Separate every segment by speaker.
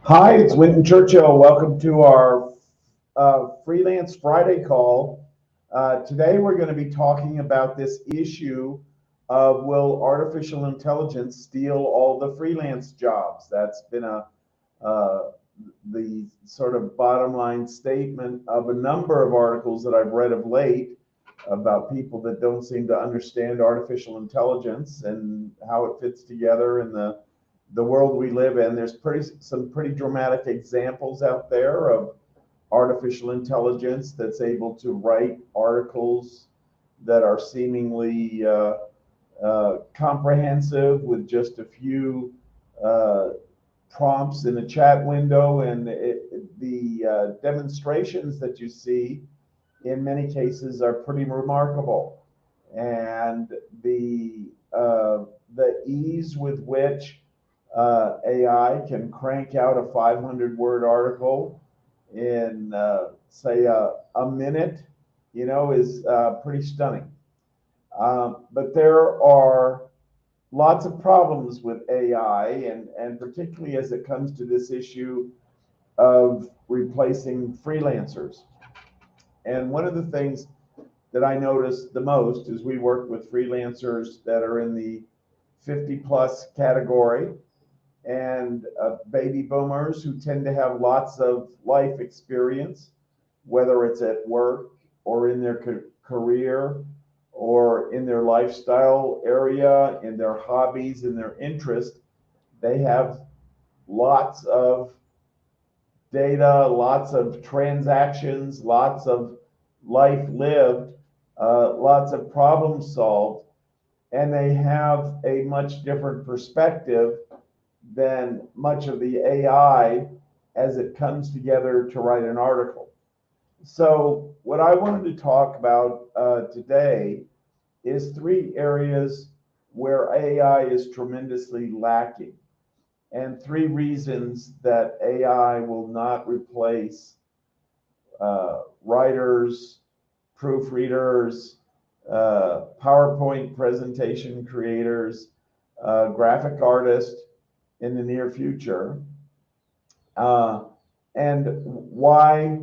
Speaker 1: Hi, it's Winton Churchill. Welcome to our Freelance Friday call. Today we're going to be talking about this issue of will artificial intelligence steal all the freelance jobs? That's been uh, the sort of bottom line statement of a number of articles that I've read of late about people that don't seem to understand artificial intelligence and how it fits together in the world we live in. There's some pretty dramatic examples out there of artificial intelligence that's able to write articles that are seemingly comprehensive with just a few uh, prompts in a chat window, and the demonstrations that you see in many cases are pretty remarkable. And the ease with which AI can crank out a 500-word article in, say, a minute, is pretty stunning. But there are lots of problems with AI, and particularly as it comes to this issue of replacing freelancers. And one of the things that I notice the most is we work with freelancers that are in the 50 plus category and baby boomers who tend to have lots of life experience, whether it's at work or in their career or in their lifestyle area, in their hobbies, in their interest. They have lots of data, lots of transactions, lots of life lived, lots of problems solved, and they have a much different perspective than much of the AI as it comes together to write an article. So, what I wanted to talk about today is three areas where AI is tremendously lacking, and three reasons that AI will not replace writers, proofreaders, PowerPoint presentation creators, graphic artists in the near future, uh, and why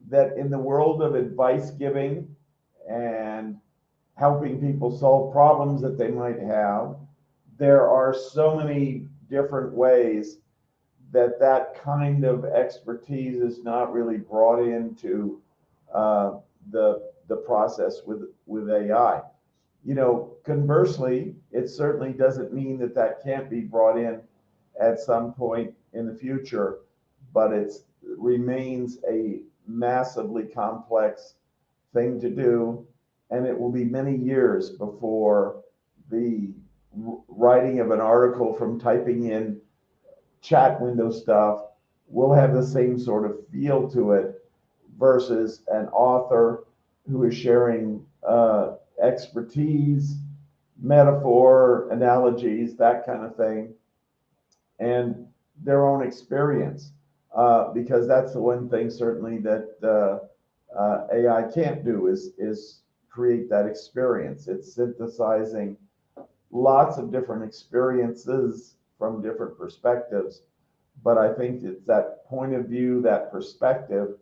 Speaker 1: that in the world of advice giving and helping people solve problems that they might have, there are so many different ways that that kind of expertise is not really brought into uh, the process with AI. Conversely, it certainly doesn't mean that that can't be brought in at some point in the future, but it remains a massively complex thing to do, and it will be many years before the writing of an article from typing in chat window stuff will have the same sort of feel to it versus an author who is sharing expertise, metaphor, analogies, that kind of thing, and their own experience. Because that's the one thing certainly that AI can't do is create that experience. It's synthesizing lots of different experiences from different perspectives. But I think it's that point of view, that perspective,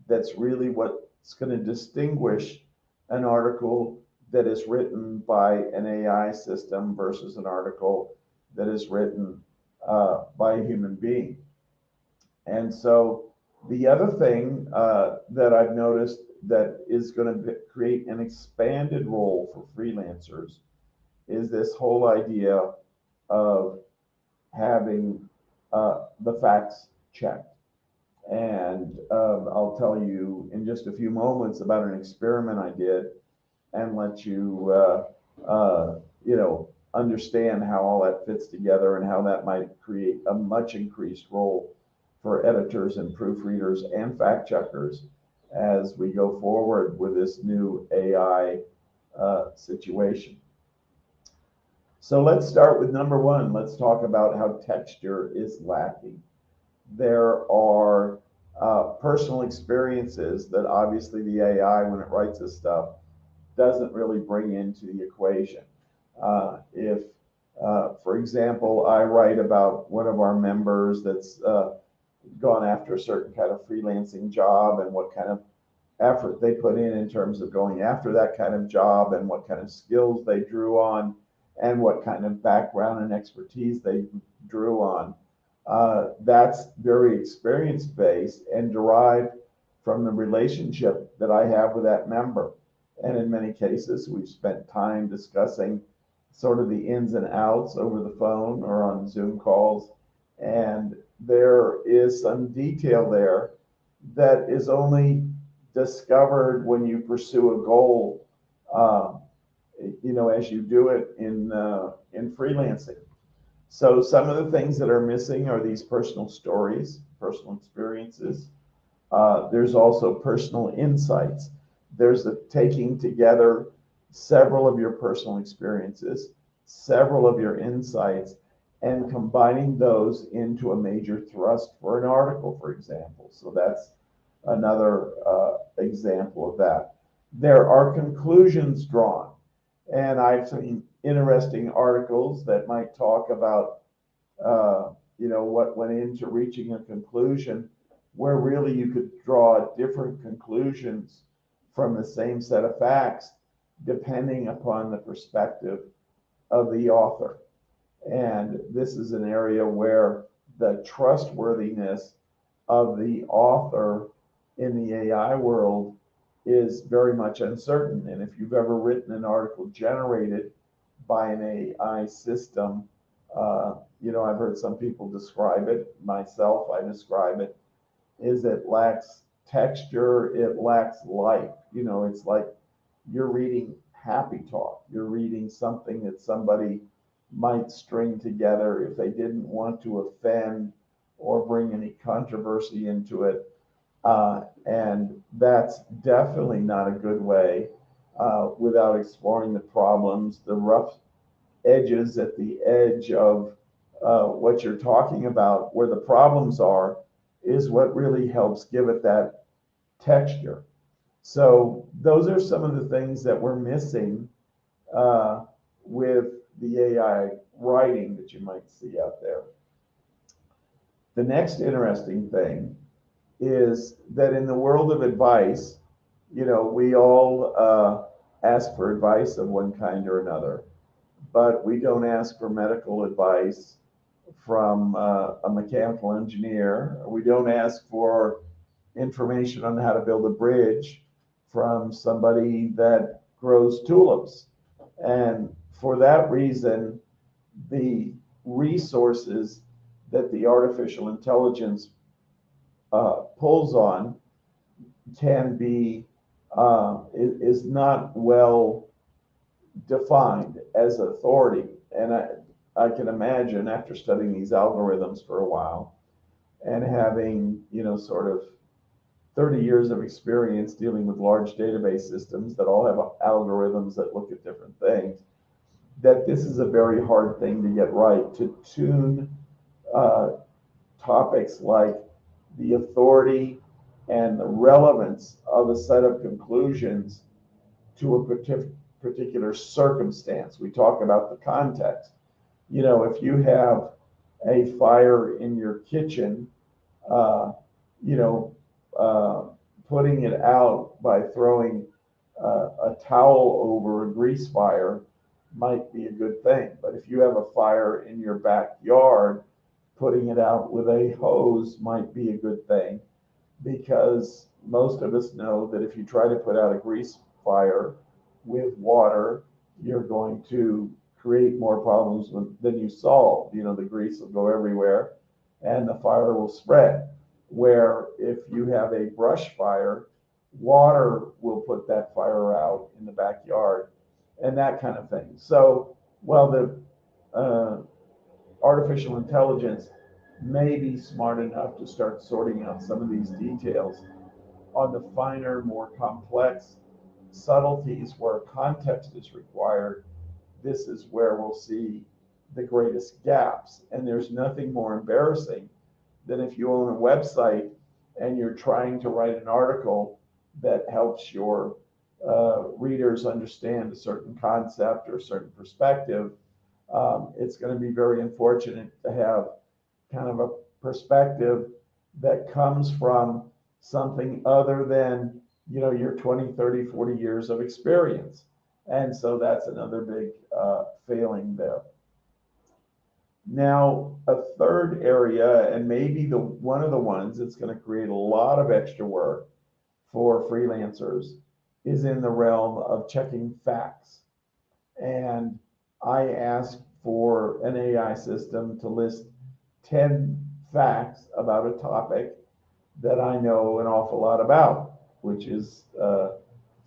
Speaker 1: that's really what's going to distinguish an article that is written by an AI system versus an article that is written by a human being. And so the other thing that I've noticed that is going to create an expanded role for freelancers is this whole idea of having the facts checked. And I'll tell you in just a few moments about an experiment I did and let you, understand how all that fits together and how that might create a much increased role for editors and proofreaders and fact checkers as we go forward with this new AI situation. So let's start with number one. Let's talk about how texture is lacking. There are personal experiences that obviously the AI, when it writes this stuff, doesn't really bring into the equation. If, for example, I write about one of our members that's gone after a certain kind of freelancing job and what kind of effort they put in terms of going after that kind of job and what kind of skills they drew on and what kind of background and expertise they drew on. That's very experience based and derived from the relationship that I have with that member. And in many cases, we've spent time discussing sort of the ins and outs over the phone or on Zoom calls. And there is some detail there that is only discovered when you pursue a goal, uh, as you do it in freelancing. So some of the things that are missing are these personal stories, personal experiences. There's also personal insights. There's the taking together several of your personal experiences, several of your insights, and combining those into a major thrust for an article, for example. So that's another example of that. There are conclusions drawn, and I've seen interesting articles that might talk about, what went into reaching a conclusion, where really you could draw different conclusions from the same set of facts, depending upon the perspective of the author. And this is an area where the trustworthiness of the author in the AI world is very much uncertain. And if you've ever written an article generated by an AI system, I've heard some people describe it, myself, I describe it, is it lacks texture, it lacks life. It's like you're reading happy talk. You're reading something that somebody might string together if they didn't want to offend or bring any controversy into it. And that's definitely not a good way without exploring the problems, the rough edges at the edge of what you're talking about, where the problems are, is what really helps give it that texture. So those are some of the things that we're missing with the AI writing that you might see out there. The next interesting thing is that in the world of advice, we all ask for advice of one kind or another, but we don't ask for medical advice from a mechanical engineer. We don't ask for information on how to build a bridge from somebody that grows tulips. And for that reason, the resources that the artificial intelligence pulls on can be is not well defined as authority. And I can imagine, after studying these algorithms for a while and having, sort of 30 years of experience dealing with large database systems that all have algorithms that look at different things, that this is a very hard thing to get right, to tune topics like the authority and the relevance of a set of conclusions to a particular circumstance. We talk about the context. If you have a fire in your kitchen, putting it out by throwing a towel over a grease fire might be a good thing. But if you have a fire in your backyard, putting it out with a hose might be a good thing, because most of us know that if you try to put out a grease fire with water, you're going to create more problems than you solve. The grease will go everywhere and the fire will spread. Where if you have a brush fire, water will put that fire out in the backyard and that kind of thing. So while the artificial intelligence may be smart enough to start sorting out some of these details, on the finer, more complex subtleties where context is required, this is where we'll see the greatest gaps. And there's nothing more embarrassing than if you own a website and you're trying to write an article that helps your readers understand a certain concept or a certain perspective. It's going to be very unfortunate to have kind of a perspective that comes from something other than, your 20, 30, 40 years of experience. And so that's another big failing there. Now, a third area, and maybe one of the ones that's going to create a lot of extra work for freelancers, is in the realm of checking facts. And I asked for an AI system to list 10 facts about a topic that I know an awful lot about, which is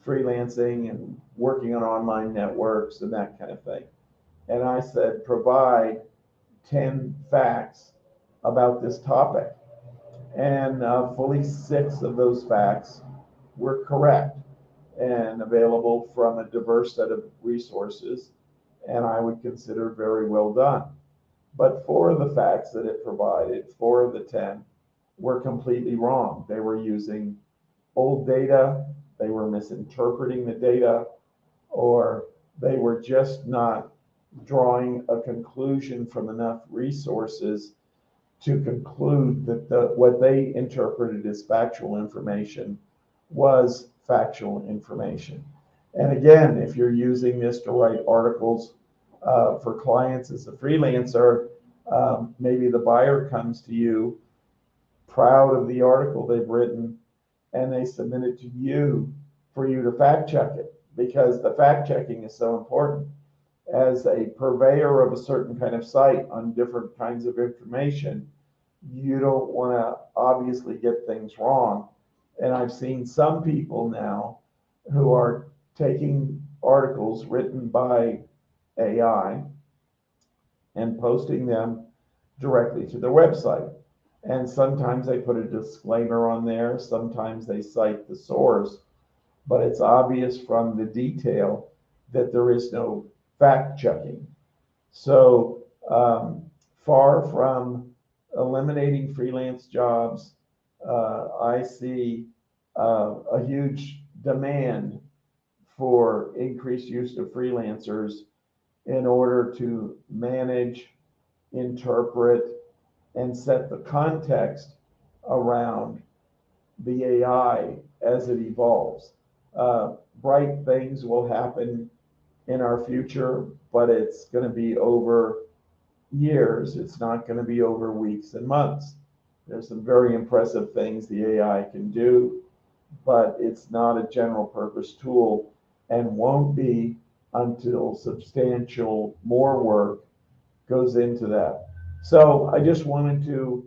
Speaker 1: freelancing and working on online networks and that kind of thing. And I said, provide 10 facts about this topic. And fully 6 of those facts were correct and available from a diverse set of resources, and I would consider very well done. But 4 of the facts that it provided, 4 of the 10, were completely wrong. They were using old data, they were misinterpreting the data, or they were just not drawing a conclusion from enough resources to conclude that what they interpreted as factual information was factual information. And again, if you're using this to write articles for clients as a freelancer, maybe the buyer comes to you proud of the article they've written, and they submit it to you for you to fact check it, because the fact checking is so important. As a purveyor of a certain kind of site on different kinds of information, you don't want to obviously get things wrong. And I've seen some people now who are taking articles written by AI and posting them directly to their website. And sometimes they put a disclaimer on there, sometimes they cite the source, but it's obvious from the detail that there is no fact checking. So far from eliminating freelance jobs, I see a huge demand for increased use of freelancers in order to manage, interpret, and set the context around the AI as it evolves. Bright things will happen in our future, but it's going to be over years. It's not going to be over weeks and months. There's some very impressive things the AI can do, but it's not a general purpose tool and won't be until substantial more work goes into that. So I just wanted to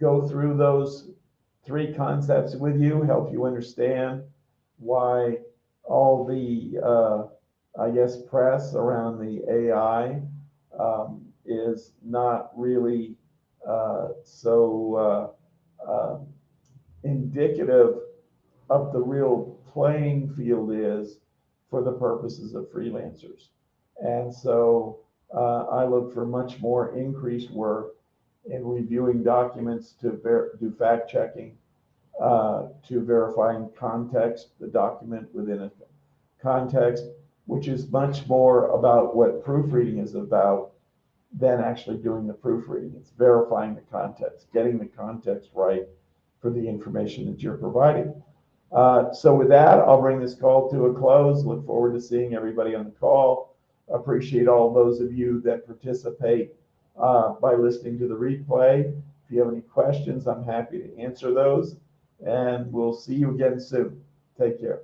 Speaker 1: go through those 3 concepts with you, help you understand why all the I guess press around the AI is not really so indicative of the real playing field is for the purposes of freelancers. And so I look for much more increased work in reviewing documents to do fact checking, to verifying context, the document within a context, which is much more about what proofreading is about than actually doing the proofreading. It's verifying the context, getting the context right for the information that you're providing. So with that, I'll bring this call to a close. Look forward to seeing everybody on the call. Appreciate all those of you that participate by listening to the replay. If you have any questions, I'm happy to answer those. And we'll see you again soon. Take care.